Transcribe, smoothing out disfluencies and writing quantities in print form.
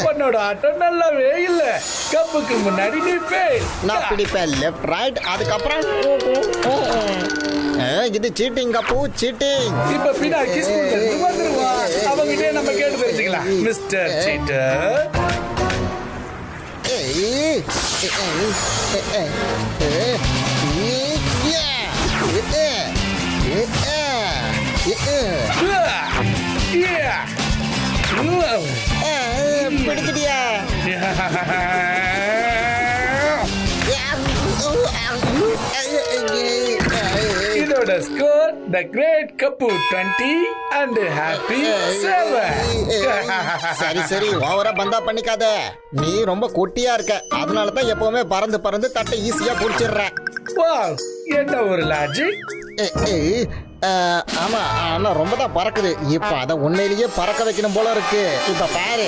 உன்னோட ஆட்டம் நல்லாவே இல்ல. கப்புக்கு முன்னாடி நீ ஃபெயில். நான் பிடிப்பேன் லெஃப்ட் ரைட், அதுக்கப்புறம் இது சீட்டிங் கப்பு, சீட்டிங். இப்ப பினாக்கி ஸ்கூல்ல இருந்து வந்துருவா. அவங்கிட்டே நம்ம கேட்டு தெரிஞ்சுக்கலாம். மிஸ்டர் சீட்டர், பிடிச்சிட்டியா? இதோட score the great cup 20 and happy 7. சரி சரி, ஓவரா பந்தா பண்ணிக்காத. நீ ரொம்ப குட்டியா இருக்க, அதனால தான் எப்பவுமே பறந்து பறந்து தட்டை ஈஸியா புடிச்சிடுற. வாவ், என்ன ஒரு லாஜிக். ஆமா, ஆனா ரொம்ப தான் பறக்குது. இப்ப அத உண்மையிலேயே பறக்க வைக்கணும் போல இருக்கு. இப்ப பாரு.